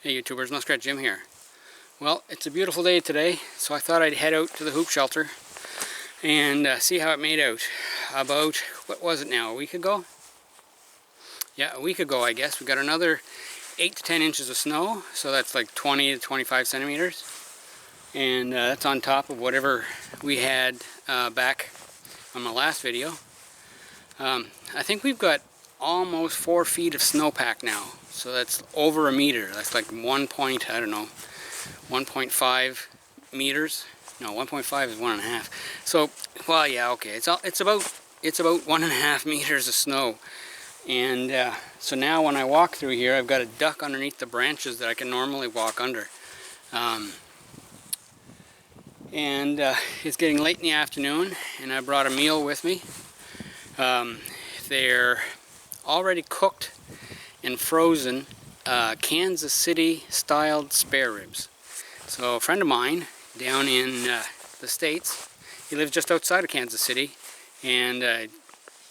Hey YouTubers, Muskrat Jim here. Well, it's a beautiful day today, so I thought I'd head out to the hoop shelter and see how it made out. About, what was it now, a week ago? Yeah, a week ago I guess. We got another 8 to 10 inches of snow, so that's like 20 to 25 centimeters. And that's on top of whatever we had back on my last video. I think we've got almost 4 feet of snowpack now. So that's over a meter. That's like 1.5 meters. No, 1.5 is 1.5. So, well, yeah, okay. It's about 1.5 meters of snow. And so now when I walk through here, I've got a duck underneath the branches that I can normally walk under. It's getting late in the afternoon, and I brought a meal with me. They're already cooked and frozen Kansas City-style spare ribs. So a friend of mine down in the States, he lives just outside of Kansas City, and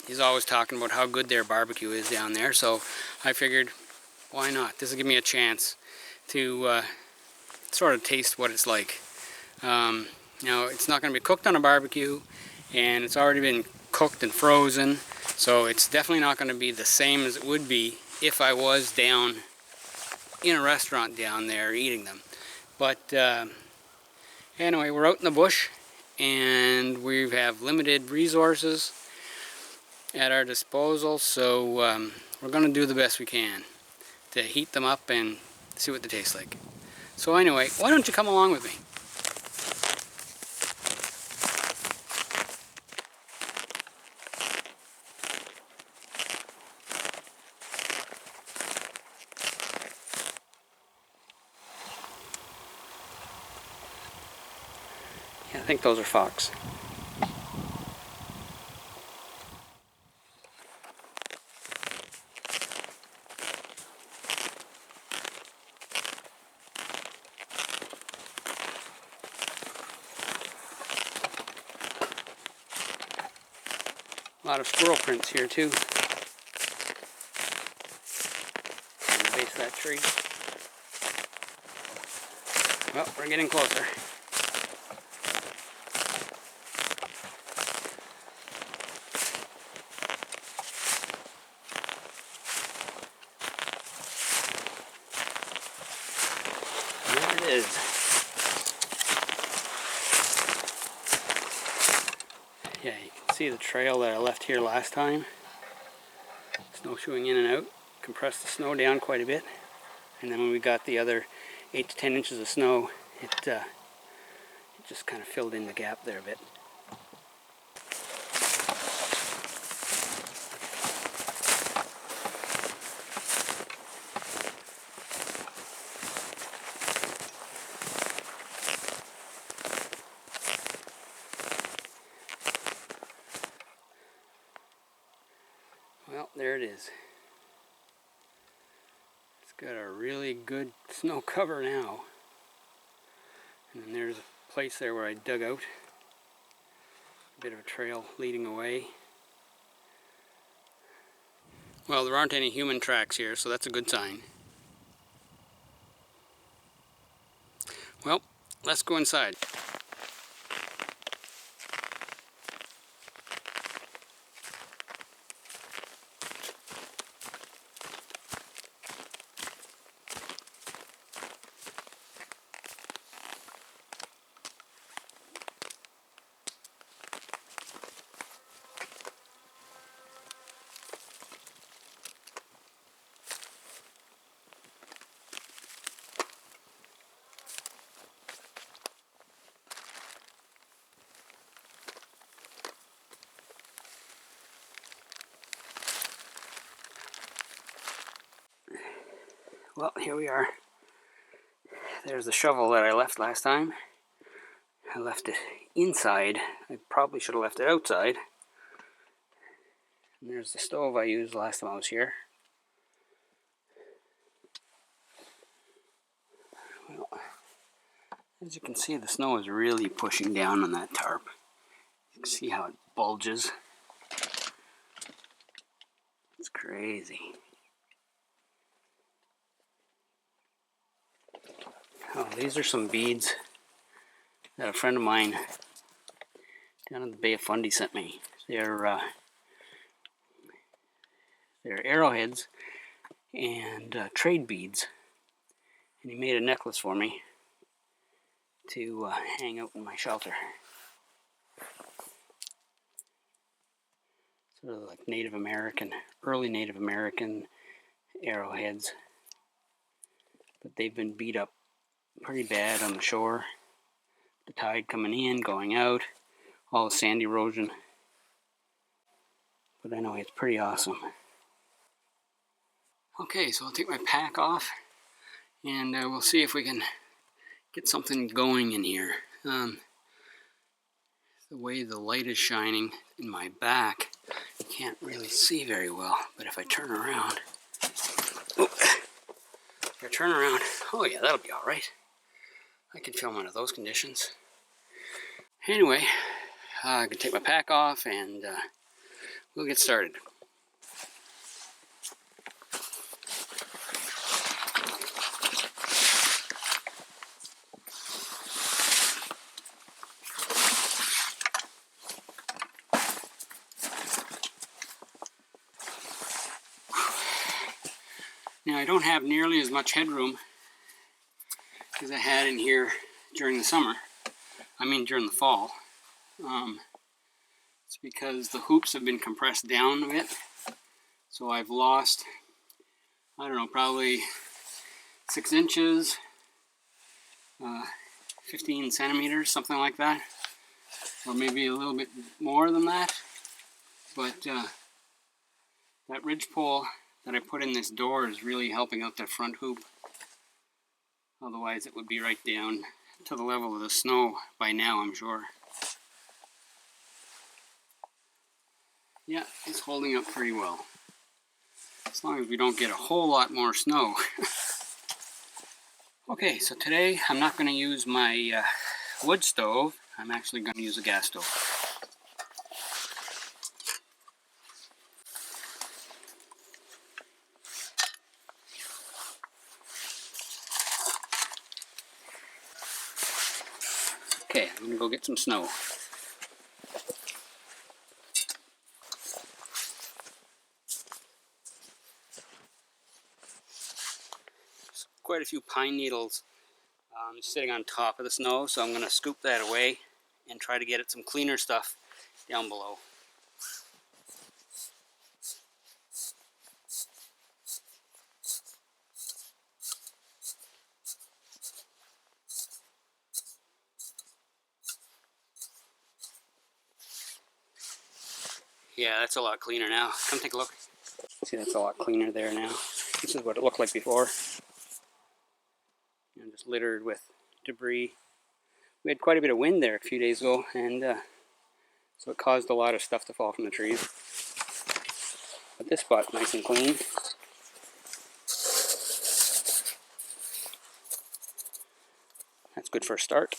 he's always talking about how good their barbecue is down there. So I figured, why not? This will give me a chance to sort of taste what it's like. Now, it's not going to be cooked on a barbecue, and it's already been cooked and frozen, so it's definitely not going to be the same as it would be if I was down in a restaurant down there eating them. But anyway, we're out in the bush, and we have limited resources at our disposal, so we're going to do the best we can to heat them up and see what they taste like. So anyway, why don't you come along with me? I think those are fox. A lot of squirrel prints here too. On the base of that tree. Well, we're getting closer. There it is. Yeah, you can see the trail that I left here last time. Snowshoeing in and out. Compressed the snow down quite a bit. And then when we got the other 8 to 10 inches of snow, it just kind of filled in the gap there a bit. Well, there it is. It's got a really good snow cover now. And then there's a place there where I dug out. A bit of a trail leading away. Well, there aren't any human tracks here, so that's a good sign. Well, let's go inside. Well, here we are. There's the shovel that I left last time. I left it inside. I probably should have left it outside. And there's the stove I used last time I was here. Well, as you can see, the snow is really pushing down on that tarp. You can see how it bulges. It's crazy. Oh, these are some beads that a friend of mine down in the Bay of Fundy sent me. They're arrowheads and trade beads, and he made a necklace for me to hang out in my shelter. Sort of like Native American, early Native American arrowheads, but they've been beat up pretty bad on the shore. The tide coming in, going out, all the sand erosion. But anyway, it's pretty awesome. Okay, so I'll take my pack off, and we'll see if we can get something going in here. The way the light is shining in my back, you can't really see very well, but if I turn around, oh yeah, that'll be all right. I can film under those conditions. Anyway, I can take my pack off and we'll get started. Now I don't have nearly as much headroom as I had in here during the summer. I mean during the fall. It's because the hoops have been compressed down a bit. So I've lost, I don't know, probably 6 inches, 15 centimeters, something like that. Or maybe a little bit more than that. But that ridgepole that I put in this door is really helping out that front hoop. Otherwise it would be right down to the level of the snow by now, I'm sure. Yeah, it's holding up pretty well. As long as we don't get a whole lot more snow. Okay, so today I'm not going to use my wood stove. I'm actually going to use a gas stove. Okay, I'm going to go get some snow. There's quite a few pine needles sitting on top of the snow, so I'm going to scoop that away and try to get at some cleaner stuff down below. Yeah, that's a lot cleaner now. Come take a look. See, that's a lot cleaner there now. This is what it looked like before. And just littered with debris. We had quite a bit of wind there a few days ago, and so it caused a lot of stuff to fall from the trees. But this spot's nice and clean. That's good for a start.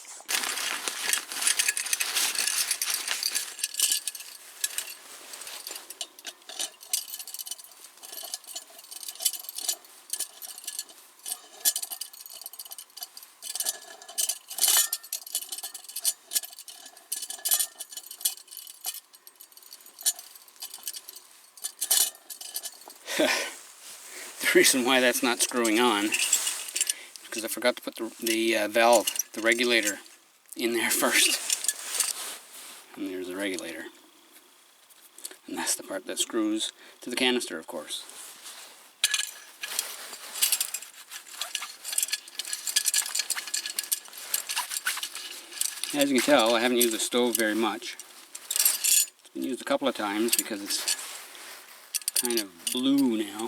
The reason why that's not screwing on is because I forgot to put the valve, the regulator, in there first. And there's the regulator. And that's the part that screws to the canister, of course. As you can tell, I haven't used the stove very much. It's been used a couple of times because it's kind of blue now.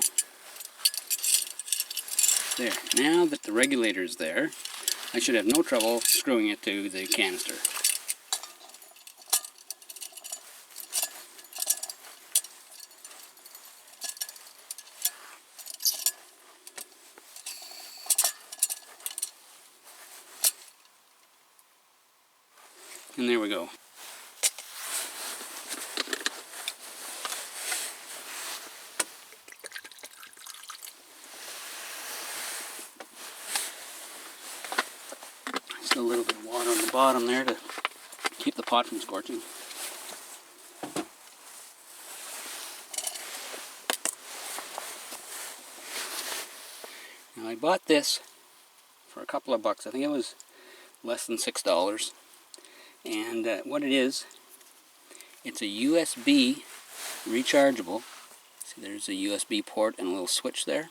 There. Now that the regulator's there, I should have no trouble screwing it to the canister. And there we go. little bit of water on the bottom there to keep the pot from scorching. Now I bought this for a couple of bucks. I think it was less than $6. And what it is, it's a USB rechargeable. See, there's a USB port and a little switch there.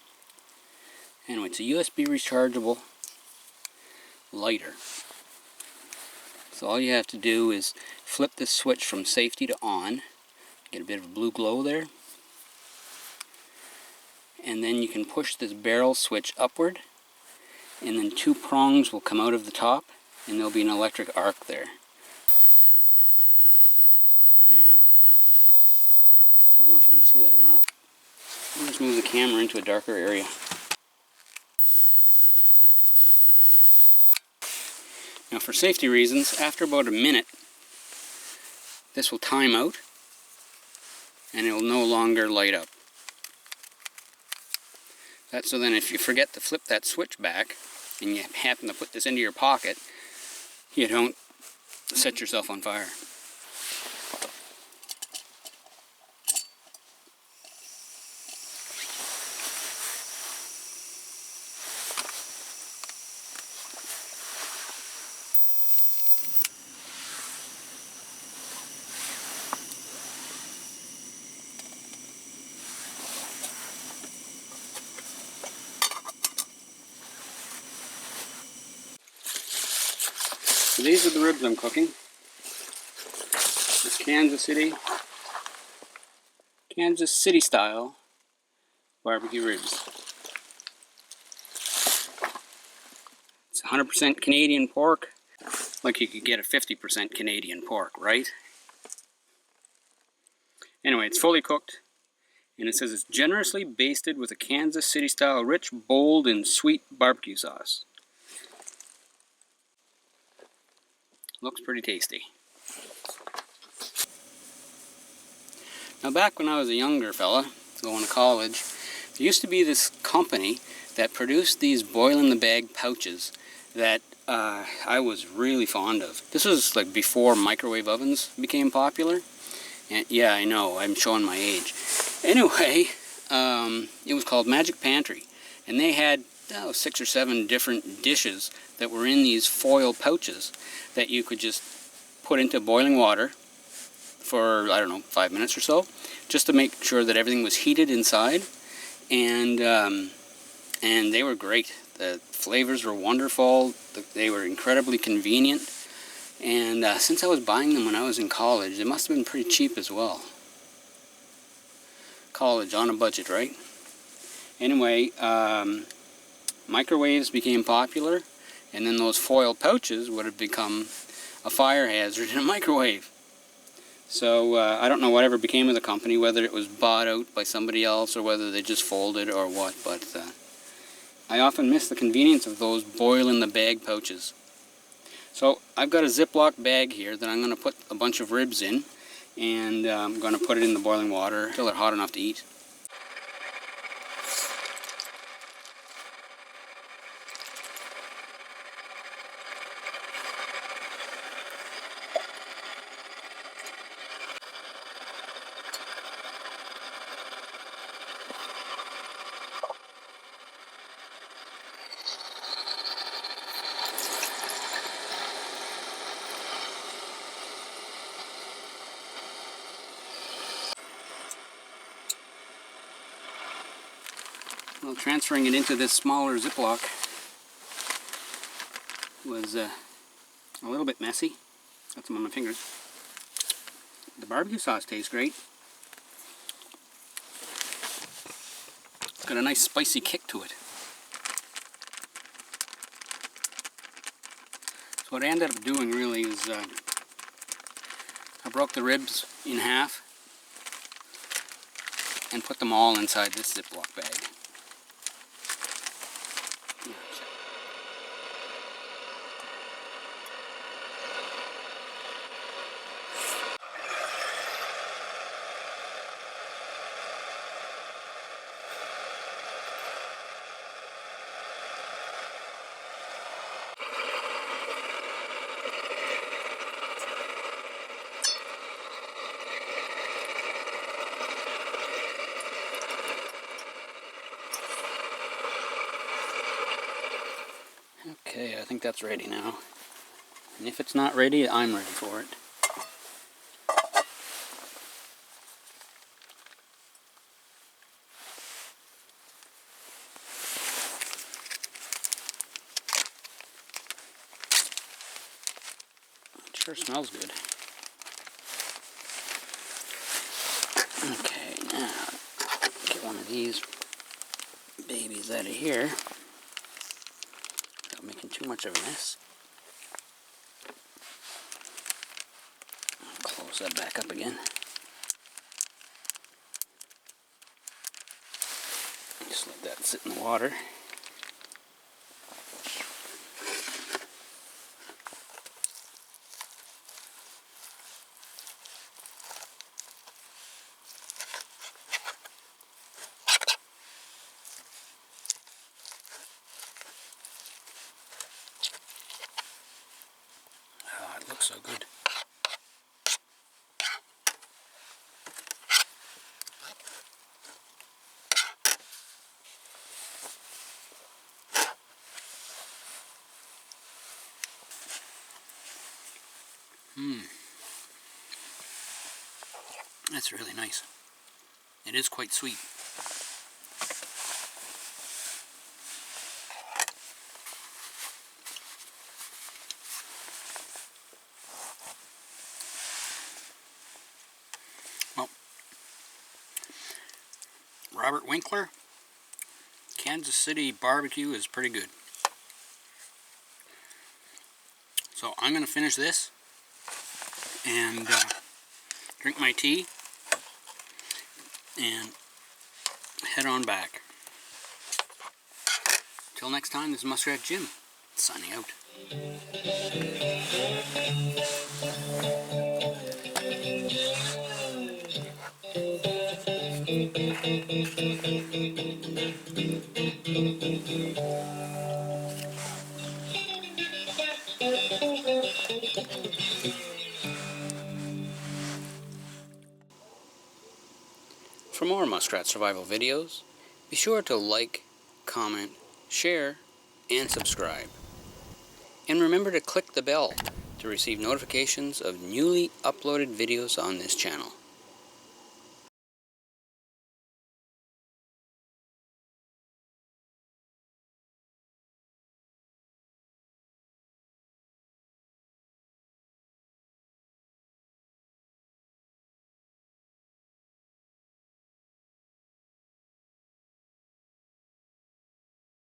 Anyway, it's a USB rechargeable lighter. So all you have to do is flip this switch from safety to on. Get a bit of a blue glow there. And then you can push this barrel switch upward, and then 2 prongs will come out of the top, and there'll be an electric arc there. There you go. I don't know if you can see that or not. I'll just move the camera into a darker area. Now for safety reasons, after about a minute, this will time out and it will no longer light up. So then if you forget to flip that switch back and you happen to put this into your pocket, you don't set yourself on fire. So these are the ribs I'm cooking. It's Kansas City-style BBQ Ribs. It's 100% Canadian pork, like you could get a 50% Canadian pork, right? Anyway, it's fully cooked, and it says it's generously basted with a Kansas City-style rich, bold, and sweet barbecue sauce. Looks pretty tasty. Now back when I was a younger fella, going to college, there used to be this company that produced these boil-in-the-bag pouches that I was really fond of. This was like before microwave ovens became popular. And yeah, I know, I'm showing my age. Anyway, it was called Magic Pantry. And they had 6 or 7 different dishes that were in these foil pouches that you could just put into boiling water for, I don't know, 5 minutes or so, just to make sure that everything was heated inside. And they were great. The flavors were wonderful. They were incredibly convenient. And since I was buying them when I was in college, they must have been pretty cheap as well. College, on a budget, right? Anyway, microwaves became popular, and then those foil pouches would have become a fire hazard in a microwave. So I don't know whatever became of the company, whether it was bought out by somebody else or whether they just folded or what, but I often miss the convenience of those boil-in-the-bag pouches. So I've got a Ziploc bag here that I'm going to put a bunch of ribs in, and I'm going to put it in the boiling water until they're hot enough to eat. Well, transferring it into this smaller Ziploc was a little bit messy. Got some on my fingers. The barbecue sauce tastes great. It's got a nice spicy kick to it. So what I ended up doing really is I broke the ribs in half and put them all inside this Ziploc bag. Okay, I think that's ready now. And if it's not ready, I'm ready for it. It sure smells good. Okay, now get one of these babies out of here without making too much of a mess. Close that back up again. Just let that sit in the water. Oh, it looks so good. That's really nice. It is quite sweet. Well, Robert Winkler, Kansas City barbecue is pretty good. So I'm going to finish this and drink my tea and head on back. Till next time, this is Muskrat Jim, signing out. For more muskrat survival videos, be sure to like, comment, share, and subscribe. And remember to click the bell to receive notifications of newly uploaded videos on this channel.